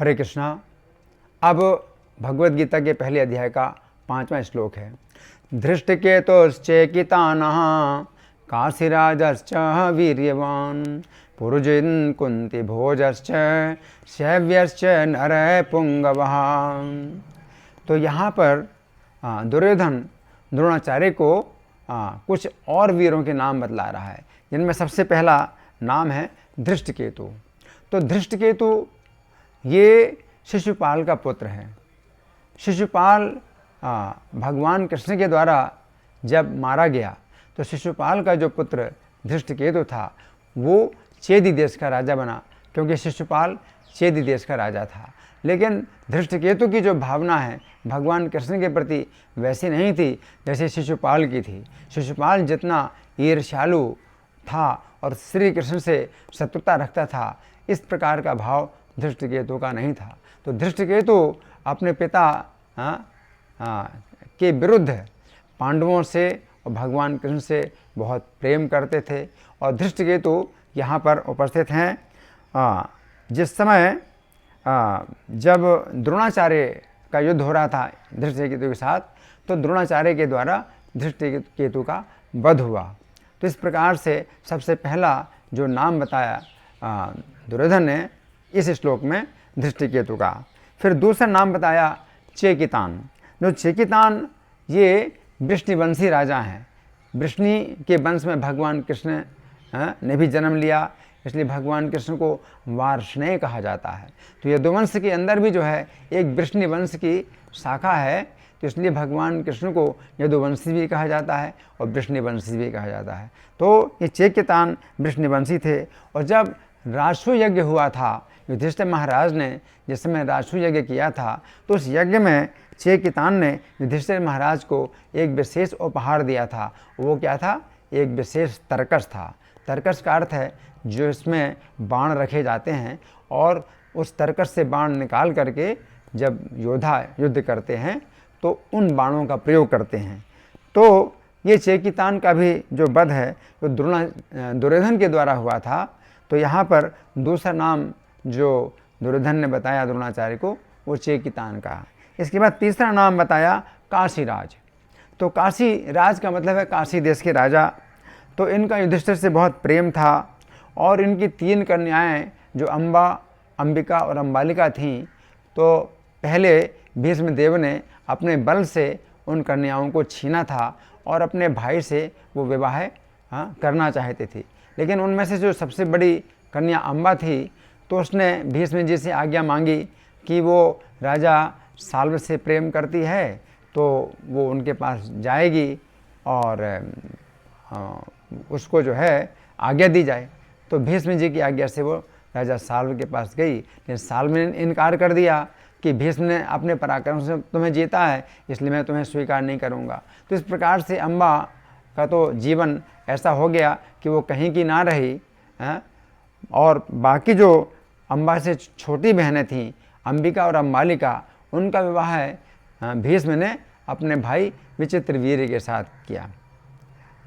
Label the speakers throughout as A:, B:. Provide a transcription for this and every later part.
A: हरे कृष्णा। अब भगवद गीता के पहले अध्याय का 5वां श्लोक है। धृष्टकेतुश्चेकितानः काशीराजश्च वीर्यवान् पुरुजिन् कुन्तीभोजश्च शैव्यश्च नरः पुंगवः। तो यहाँ पर दुर्योधन द्रोणाचार्य को कुछ और वीरों के नाम बतला रहा है, जिनमें सबसे पहला नाम है धृष्टकेतु। तो धृष्टकेतु ये शिशुपाल का पुत्र है। शिशुपाल भगवान कृष्ण के द्वारा जब मारा गया तो शिशुपाल का जो पुत्र धृष्टकेतु था वो चेदि देश का राजा बना, क्योंकि शिशुपाल चेदि देश का राजा था। लेकिन धृष्टकेतु की जो भावना है भगवान कृष्ण के प्रति वैसी नहीं थी जैसे शिशुपाल की थी। शिशुपाल जितना ईर्ष्यालु था और श्री कृष्ण से शत्रुता रखता था, इस प्रकार का भाव धृष्टकेतु का नहीं था। तो धृष्टकेतु अपने पिता के विरुद्ध पांडवों से और भगवान कृष्ण से बहुत प्रेम करते थे। और धृष्टकेतु यहाँ पर उपस्थित हैं जिस समय जब द्रोणाचार्य का युद्ध हो रहा था धृष्टकेतु के साथ, तो द्रोणाचार्य के द्वारा धृष्टकेतु का वध हुआ। तो इस प्रकार से सबसे पहला जो नाम बताया दुर्योधन ने इस श्लोक में धृष्टकेतु का। फिर दूसरा नाम बताया चेकितान। जो चेकितान ये वृष्णिवंशी राजा हैं। वृष्णि के वंश में भगवान कृष्ण ने भी जन्म लिया, इसलिए भगवान कृष्ण को वार्ष्णेय कहा जाता है। तो यदुवंश के अंदर भी जो है एक वृष्णिवंश की शाखा है, तो इसलिए भगवान कृष्ण को यदुवंशी भी कहा जाता है और वृष्णिवंशी भी कहा जाता है। तो ये चेकितान वृष्णिवंशी थे। और जब राजसू यज्ञ हुआ था, युधिष्ठिर महाराज ने जिस समय राजसू यज्ञ किया था, तो उस यज्ञ में चेकितान ने युधिष्ठिर महाराज को एक विशेष उपहार दिया था। वो क्या था? एक विशेष तरकश था। तरकश का अर्थ है जो इसमें बाण रखे जाते हैं और उस तरकश से बाण निकाल करके जब योद्धा युद्ध करते हैं तो उन बाणों का प्रयोग करते हैं। तो ये चेकितान का भी जो वध है वो दुर्योधन के द्वारा हुआ था। तो यहाँ पर दूसरा नाम जो दुर्योधन ने बताया द्रोणाचार्य को, वो चेकितान का। इसके बाद तीसरा नाम बताया काशीराज। तो काशीराज का मतलब है काशी देश के राजा। तो इनका युधिष्ठिर से बहुत प्रेम था और इनकी 3 कन्याएं जो अम्बा, अंबिका और अम्बालिका थीं, तो पहले भीष्मदेव ने अपने बल से उन कन्याओं को छीना था और अपने भाई से वो विवाह करना चाहते थे। लेकिन उनमें से जो सबसे बड़ी कन्या अम्बा थी, तो उसने भीष्म जी से आज्ञा मांगी कि वो राजा साल्व से प्रेम करती है तो वो उनके पास जाएगी और उसको जो है आज्ञा दी जाए। तो भीष्म जी की आज्ञा से वो राजा साल्व के पास गई, लेकिन साल्व ने इनकार कर दिया कि भीष्म ने अपने पराक्रम से तुम्हें जीता है, इसलिए मैं तुम्हें स्वीकार नहीं करूँगा। तो इस प्रकार से अम्बा का तो जीवन ऐसा हो गया कि वो कहीं की ना रही। और बाकी जो अम्बा से छोटी बहनें थीं, अंबिका और अम्बालिका, उनका विवाह भीष्म ने अपने भाई विचित्रवीर्य के साथ किया।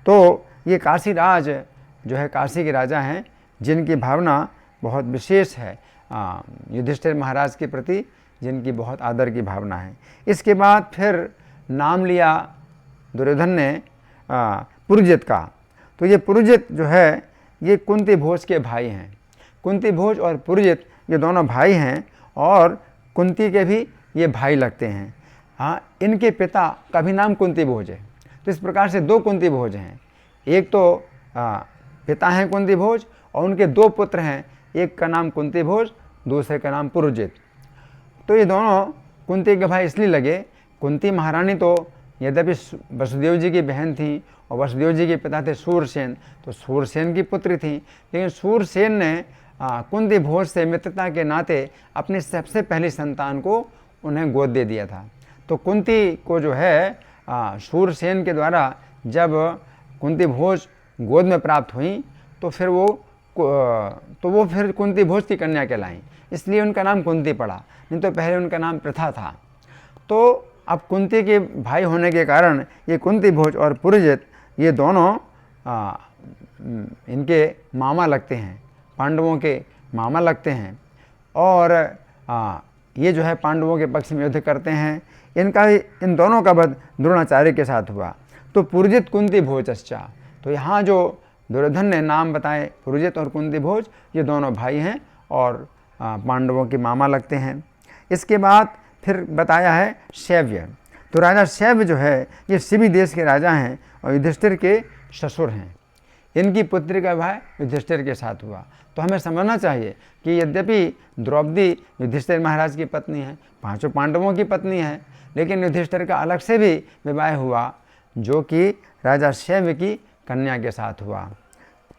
A: तो ये काशीराज जो है काशी के राजा हैं, जिनकी भावना बहुत विशेष है युधिष्ठिर महाराज के प्रति, जिनकी बहुत आदर की भावना है। इसके बाद फिर नाम लिया दुर्योधन ने पुरुजित का। तो ये पुरुजित जो है ये कुंती भोज के भाई हैं। कुंती भोज और पुरुजित ये दोनों भाई हैं और कुंती के भी ये भाई लगते हैं। इनके पिता का भी नाम कुंती भोज है। तो इस प्रकार से 2 कुंती भोज हैं। एक तो पिता हैं कुंती भोज और उनके 2 पुत्र हैं, एक का नाम कुंती भोज, दूसरे का नाम पुरुजित। तो ये दोनों कुंती के भाई इसलिए लगे, कुंती महारानी तो यद्यपि वसुदेव जी की बहन थी और वसुदेव जी के पिता थे सूरसेन, तो सूरसेन की पुत्री थी, लेकिन सूरसेन ने कुंती भोज से मित्रता के नाते अपनी सबसे पहली संतान को उन्हें गोद दे दिया था। तो कुंती को जो है सूरसेन के द्वारा जब कुंती भोज गोद में प्राप्त हुई तो फिर वो फिर कुंती भोज की कन्या कहलाईं, इसलिए उनका नाम कुंती पड़ा, नहीं तो पहले उनका नाम प्रथा था। तो अब कुंती के भाई होने के कारण ये कुंती भोज और पुरुजित ये दोनों इनके मामा लगते हैं, पांडवों के मामा लगते हैं। और ये जो है पांडवों के पक्ष में युद्ध करते हैं। इन दोनों का वध द्रोणाचार्य के साथ हुआ। तो पुरजित कुंती भोजश्चा, तो यहाँ जो दुर्योधन ने नाम बताए पुरजित और कुंती भोज, ये दोनों भाई हैं और पांडवों के मामा लगते हैं। इसके बाद फिर बताया है शैव्य। तो राजा शैव्य जो है ये शिवी देश के राजा हैं और युधिष्ठिर के ससुर हैं। इनकी पुत्री का विवाह युधिष्ठिर के साथ हुआ। तो हमें समझना चाहिए कि यद्यपि द्रौपदी युधिष्ठिर महाराज की पत्नी है, पांचों पांडवों की पत्नी है, लेकिन युधिष्ठिर का अलग से भी विवाह हुआ जो कि राजा शैव्य की कन्या के साथ हुआ।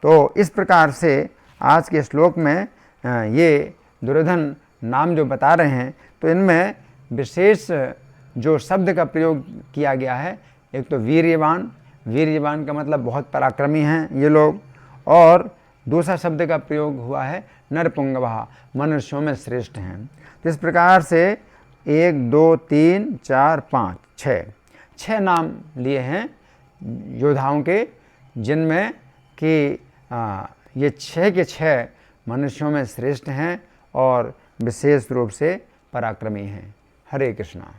A: तो इस प्रकार से आज के श्लोक में ये दुर्योधन नाम जो बता रहे हैं, तो इनमें विशेष जो शब्द का प्रयोग किया गया है, एक तो वीर्यवान, वीर्यवान का मतलब बहुत पराक्रमी हैं ये लोग, और दूसरा शब्द का प्रयोग हुआ है नरपुंगवः, मनुष्यों में श्रेष्ठ हैं। तो इस प्रकार से 1 2 3 4 5 6 नाम लिए हैं योद्धाओं के, जिनमें कि ये 6 के 6 मनुष्यों में श्रेष्ठ हैं और विशेष रूप से पराक्रमी हैं। हरे कृष्णा।